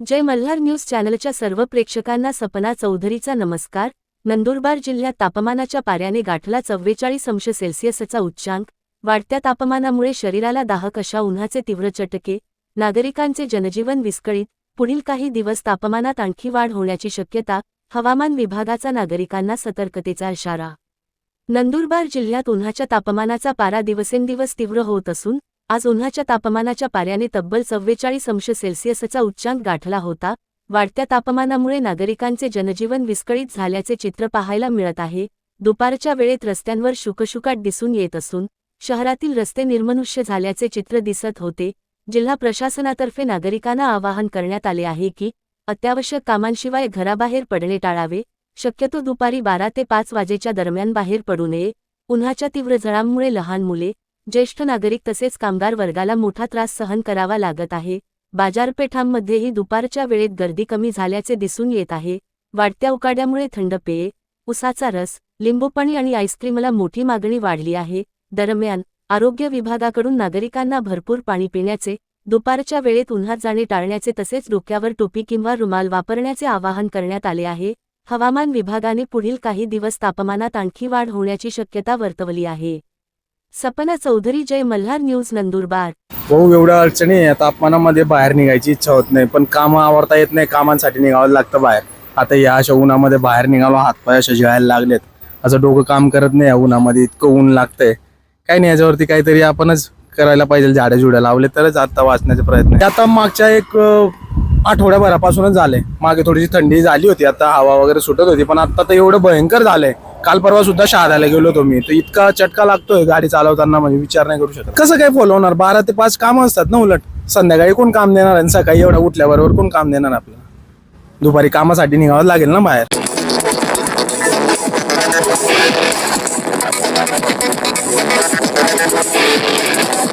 जय Malhar news चॅनलच्या सर्व प्रेक्षकांना सपना चौधरीचा नमस्कार। नंदुरबार जिल्ह्यात तापमानाच्या पाऱ्याने गाठला 44°C उच्चांक। वाढत्या तापमानामुळे शरीराला दाहक अशा उन्हाचे तीव्र चटके, नागरिकांचे जनजीवन विस्कळीत। पुढील काही दिवस तापमानात आणखी वाढ होण्याची शक्यता, हवामान विभागाचा नागरिकांना सतर्कतेचा इशारा। नंदुरबार जिल्ह्यात उन्हाच्या तापमानाचा पारा दिवसेंदिवस तीव्र होत असून आज उन्हाच्या तापमानाच्या पाऱ्याने तब्बल 44°C उच्चांक गाठला होता। वाढत्या तापमानामुळे नागरिकांचे जनजीवन विस्कळीत झाल्याचे चित्र पाहायला मिळत आहे। दुपारच्या वेळेत रस्त्यांवर शुकशुकाट दिसून येत असून शहरातील रस्ते निर्मनुष्य झाल्याचे चित्र दिसत होते। जिल्हा प्रशासनातर्फे नागरिकांना आवाहन करण्यात आले आहे की अत्यावश्यक कामांशिवाय घराबाहेर पडणे टाळावे। शक्यतो दुपारी 12 ते 5 वाजेच्या दरम्यान बाहेर पडू नये। उन्हाच्या तीव्र झळांमुळे लहान मुले, ज्येष्ठ नागरिक तसेच कामगार वर्गाला मोठा त्रास सहन करावा लागत आहे। बाजारपेठांमध्येही दुपारच्या वेळेत गर्दी कमी झाल्याचे दिसून येत आहे। वाढत्या उकाड्यामुळे थंड पेये, उसाचा रस, लिंबूपाणी आणि आईस्क्रीमला मोठी मागणी वाढली आहे। दरम्यान आरोग्य विभागाकडून नागरिकांना भरपूर पाणी पिण्याचे, दुपारच्या वेळेत उन्हात जाणे टाळण्याचे तसेच डोक्यावर टोपी किंवा रुमाल वापरण्याचे आवाहन करण्यात आले आहे। हवामान विभागाने पुढील काही दिवस तापमानात आणखी वाढ होण्याची शक्यता वर्तवली आहे। सपना चौधरी, जय मल्हार न्यूज, नंदुरबार। भाऊ, एवढ्या अडचणी आहे तापमानामध्ये बाहेर निघायची इच्छा होत नाही, पण काम आवरता येत नाही, कामांसाठी निघावं लागतं बाहेर। आता या अशा उन्हामध्ये बाहेर निघालो, हातपाय असे जळायला लागलेत, असं डोकं काम करत नाही या उन्हामध्ये, इतकं ऊन लागतंय। काही नाही, याच्यावरती काहीतरी आपणच करायला पाहिजे, झाडे झुड्या लावले तरच आता वाचण्याचे प्रयत्न आहे। आता मागच्या एक आठवड्याभरापासूनच झाले, मागे थोडीशी थंडी झाली होती, आता हवा वगैरे सुटत होती, पण आता तर एवढं भयंकर झालंय। काल परवा सुद्धा शहाद्याला गेलो होतो मी, तर इतका चटका लागतोय गाडी चालवताना, म्हणजे विचार नाही करू शकत। कसं काय फॉलो होणार? 12 ते 5 काम असतात ना, उलट संध्याकाळी कोण काम देणार आणि सकाळी एवढा उठल्याबरोबर कोण काम देणार आपल्याला? दुपारी कामासाठी निघावं लागेल ना बाहेर।